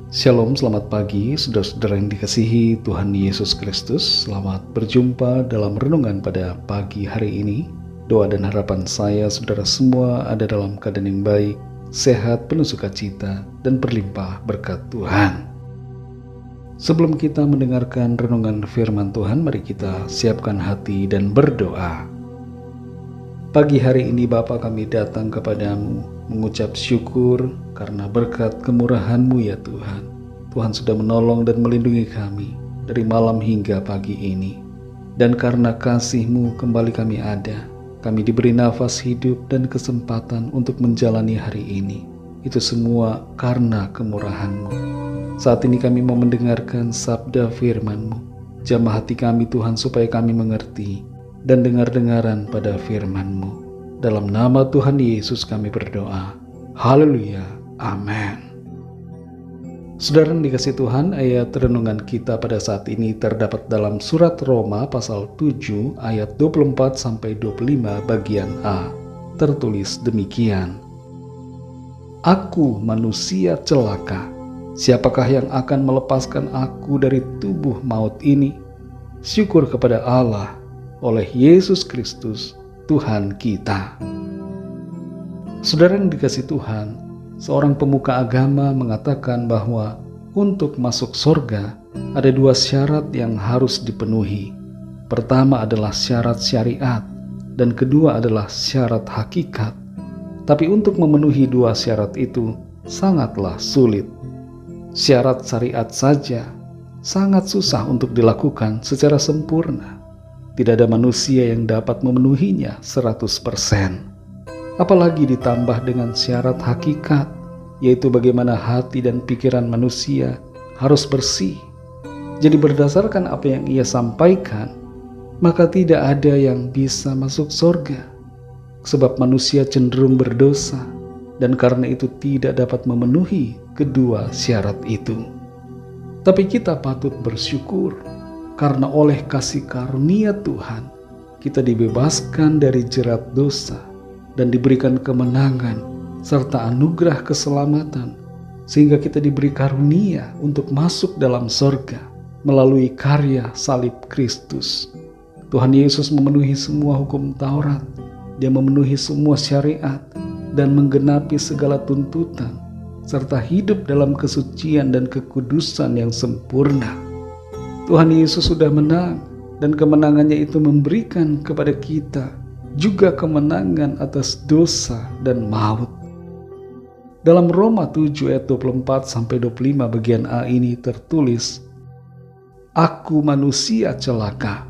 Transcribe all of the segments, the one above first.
Shalom, selamat pagi saudara-saudara yang dikasihi Tuhan Yesus Kristus. Selamat berjumpa dalam renungan pada pagi hari ini. Doa dan harapan saya saudara semua ada dalam keadaan yang baik, sehat, penuh sukacita, dan berlimpah berkat Tuhan. Sebelum kita mendengarkan renungan firman Tuhan, mari kita siapkan hati dan berdoa. Pagi hari ini Bapa, kami datang kepadamu mengucap syukur karena berkat kemurahan-Mu ya Tuhan. Tuhan sudah menolong dan melindungi kami dari malam hingga pagi ini. Dan karena kasih-Mu kembali kami ada. Kami diberi nafas hidup dan kesempatan untuk menjalani hari ini. Itu semua karena kemurahan-Mu. Saat ini kami mau mendengarkan sabda firman-Mu. Jamah hati kami Tuhan supaya kami mengerti dan dengar-dengaran pada firman-Mu. Dalam nama Tuhan Yesus kami berdoa. Haleluya. Amin. Saudara yang dikasihi Tuhan, ayat renungan kita pada saat ini terdapat dalam surat Roma pasal 7 ayat 24-25 bagian A. Tertulis demikian. Aku manusia celaka. Siapakah yang akan melepaskan aku dari tubuh maut ini? Syukur kepada Allah oleh Yesus Kristus Tuhan kita. Saudara yang dikasihi Tuhan, seorang pemuka agama mengatakan bahwa untuk masuk surga ada dua syarat yang harus dipenuhi. Pertama adalah syarat syariat dan kedua adalah syarat hakikat. Tapi untuk memenuhi dua syarat itu sangatlah sulit. Syarat syariat saja sangat susah untuk dilakukan secara sempurna. Tidak ada manusia yang dapat memenuhinya 100%. Apalagi ditambah dengan syarat hakikat, yaitu bagaimana hati dan pikiran manusia harus bersih. Jadi berdasarkan apa yang ia sampaikan, maka tidak ada yang bisa masuk surga. Sebab manusia cenderung berdosa, dan karena itu tidak dapat memenuhi kedua syarat itu. Tapi kita patut bersyukur, karena oleh kasih karunia Tuhan, kita dibebaskan dari jerat dosa dan diberikan kemenangan serta anugerah keselamatan, sehingga kita diberi karunia untuk masuk dalam surga melalui karya salib Kristus. Tuhan Yesus memenuhi semua hukum Taurat, Dia memenuhi semua syariat dan menggenapi segala tuntutan, serta hidup dalam kesucian dan kekudusan yang sempurna. Tuhan Yesus sudah menang, dan kemenangannya itu memberikan kepada kita juga kemenangan atas dosa dan maut. Dalam Roma 7 ayat 24-25 bagian A ini tertulis, Aku manusia celaka.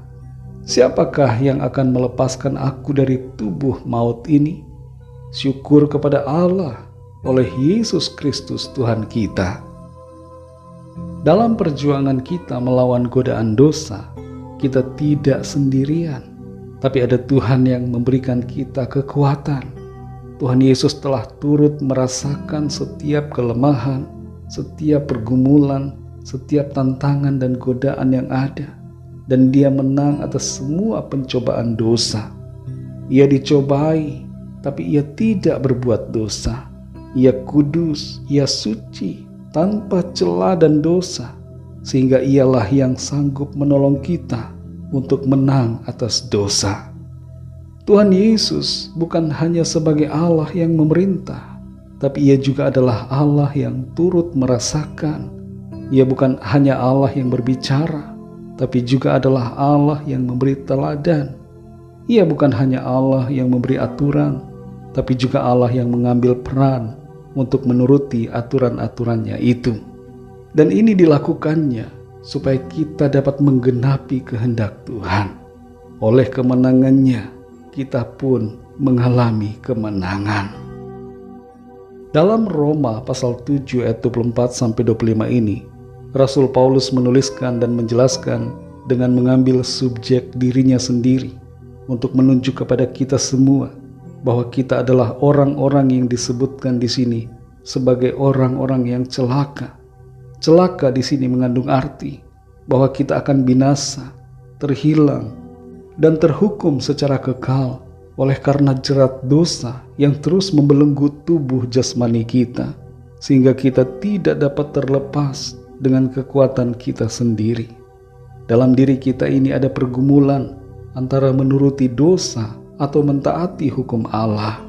Siapakah yang akan melepaskan aku dari tubuh maut ini? Syukur kepada Allah oleh Yesus Kristus Tuhan kita. Dalam perjuangan kita melawan godaan dosa, kita tidak sendirian, tapi ada Tuhan yang memberikan kita kekuatan. Tuhan Yesus telah turut merasakan setiap kelemahan, setiap pergumulan, setiap tantangan dan godaan yang ada, dan Dia menang atas semua pencobaan dosa. Ia dicobai, tapi Ia tidak berbuat dosa. Ia kudus, Ia suci, tanpa celah dan dosa, sehingga Ialah yang sanggup menolong kita untuk menang atas dosa. Tuhan Yesus bukan hanya sebagai Allah yang memerintah, tapi Ia juga adalah Allah yang turut merasakan. Ia bukan hanya Allah yang berbicara, tapi juga adalah Allah yang memberi teladan. Ia bukan hanya Allah yang memberi aturan, tapi juga Allah yang mengambil peran untuk menuruti aturan-aturannya itu. Dan ini dilakukannya supaya kita dapat menggenapi kehendak Tuhan. Oleh kemenangannya, kita pun mengalami kemenangan. Dalam Roma pasal 7 ayat 24-25 ini, Rasul Paulus menuliskan dan menjelaskan dengan mengambil subjek dirinya sendiri untuk menunjuk kepada kita semua bahwa kita adalah orang-orang yang disebutkan di sini sebagai orang-orang yang celaka. Celaka di sini mengandung arti bahwa kita akan binasa, terhilang, dan terhukum secara kekal oleh karena jerat dosa yang terus membelenggu tubuh jasmani kita. sehingga kita tidak dapat terlepas dengan kekuatan kita sendiri. Dalam diri kita ini ada pergumulan antara menuruti dosa atau mentaati hukum Allah.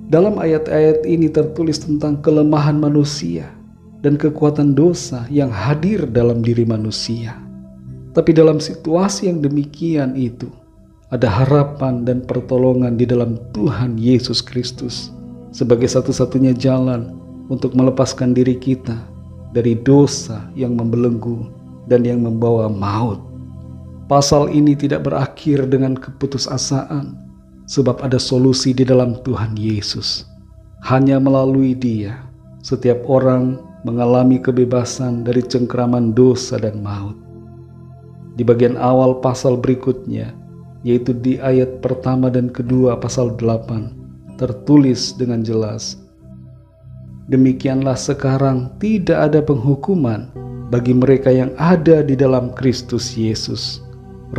Dalam ayat-ayat ini tertulis tentang kelemahan manusia dan kekuatan dosa yang hadir dalam diri manusia. Tapi dalam situasi yang demikian itu, ada harapan dan pertolongan di dalam Tuhan Yesus Kristus sebagai satu-satunya jalan untuk melepaskan diri kita dari dosa yang membelenggu dan yang membawa maut. Pasal ini tidak berakhir dengan keputusasaan, sebab ada solusi di dalam Tuhan Yesus. Hanya melalui Dia, setiap orang mengalami kebebasan dari cengkraman dosa dan maut. Di bagian awal pasal berikutnya, yaitu di ayat pertama dan kedua pasal 8, tertulis dengan jelas, "Demikianlah sekarang tidak ada penghukuman bagi mereka yang ada di dalam Kristus Yesus.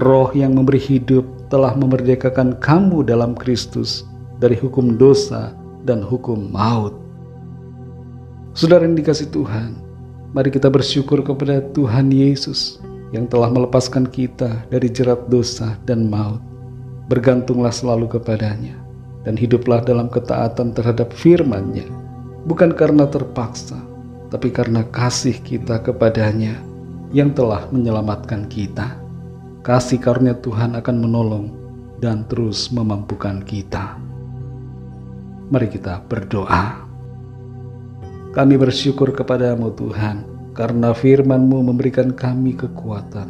Roh yang memberi hidup telah memerdekakan kamu dalam Kristus dari hukum dosa dan hukum maut." Saudara yang dikasihi Tuhan, mari kita bersyukur kepada Tuhan Yesus yang telah melepaskan kita dari jerat dosa dan maut. Bergantunglah selalu kepadanya dan hiduplah dalam ketaatan terhadap firman-Nya, bukan karena terpaksa, tapi karena kasih kita kepadanya yang telah menyelamatkan kita. Kasih karunia Tuhan akan menolong dan terus memampukan kita. Mari kita berdoa. Kami bersyukur kepadamu Tuhan, karena firman-Mu memberikan kami kekuatan,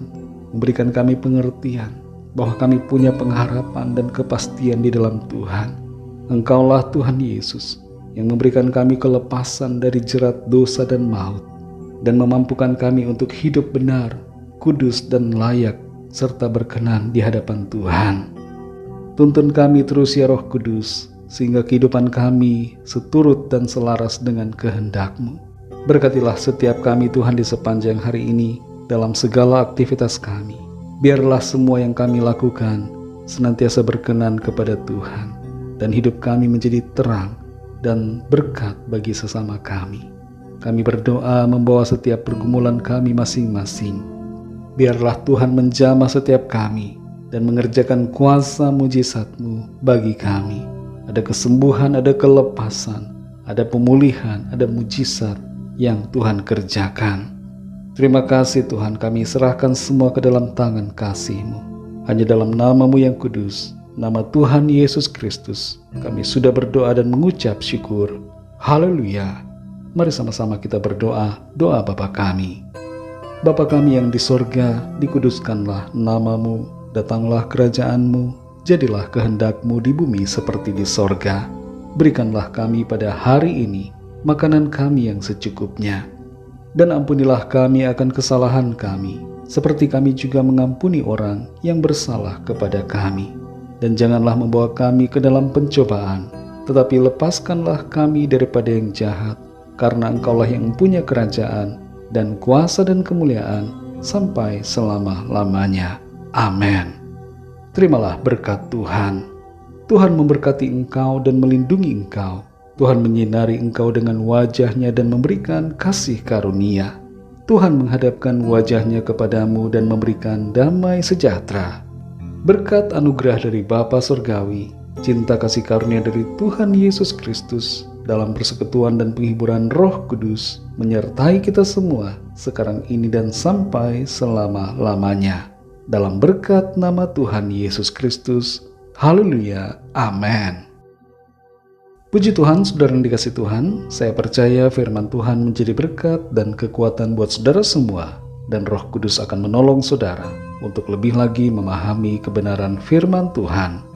memberikan kami pengertian, bahwa kami punya pengharapan dan kepastian di dalam Tuhan. Engkaulah Tuhan Yesus yang memberikan kami kelepasan dari jerat dosa dan maut, dan memampukan kami untuk hidup benar, kudus dan layak, serta berkenan di hadapan Tuhan. Tuntun kami terus ya Roh Kudus, sehingga kehidupan kami seturut dan selaras dengan kehendak-Mu. Berkatilah setiap kami Tuhan di sepanjang hari ini dalam segala aktivitas kami. Biarlah semua yang kami lakukan senantiasa berkenan kepada Tuhan, dan hidup kami menjadi terang dan berkat bagi sesama kami. Kami berdoa membawa setiap pergumulan kami masing-masing. Biarlah Tuhan menjamah setiap kami dan mengerjakan kuasa mujizat-Mu bagi kami. Ada kesembuhan, ada kelepasan, ada pemulihan, ada mujizat yang Tuhan kerjakan. Terima kasih Tuhan, kami serahkan semua ke dalam tangan kasih-Mu. Hanya dalam nama-Mu yang kudus, nama Tuhan Yesus Kristus, kami sudah berdoa dan mengucap syukur. Haleluya. Mari sama-sama kita berdoa, doa Bapa kami. Bapa kami yang di sorga, dikuduskanlah nama-Mu, datanglah kerajaan-Mu, jadilah kehendak-Mu di bumi seperti di sorga. Berikanlah kami pada hari ini makanan kami yang secukupnya. Dan ampunilah kami akan kesalahan kami, seperti kami juga mengampuni orang yang bersalah kepada kami. Dan janganlah membawa kami ke dalam pencobaan, tetapi lepaskanlah kami daripada yang jahat, karena Engkaulah yang mempunyai kerajaan, dan kuasa dan kemuliaan, sampai selama-lamanya. Amin. Terimalah berkat Tuhan. Tuhan memberkati engkau dan melindungi engkau. Tuhan menyinari engkau dengan wajah-Nya dan memberikan kasih karunia. Tuhan menghadapkan wajah-Nya kepadamu dan memberikan damai sejahtera. Berkat anugerah dari Bapa Surgawi, cinta kasih karunia dari Tuhan Yesus Kristus, dalam persekutuan dan penghiburan Roh Kudus, menyertai kita semua sekarang ini dan sampai selama-lamanya. Dalam berkat nama Tuhan Yesus Kristus. Haleluya. Amin. Puji Tuhan, saudara yang dikasihi Tuhan, saya percaya firman Tuhan menjadi berkat dan kekuatan buat saudara semua, dan Roh Kudus akan menolong saudara untuk lebih lagi memahami kebenaran firman Tuhan.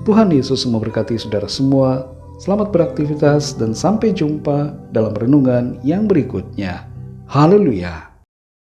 Tuhan Yesus memberkati saudara semua. Selamat beraktivitas dan sampai jumpa dalam renungan yang berikutnya. Haleluya.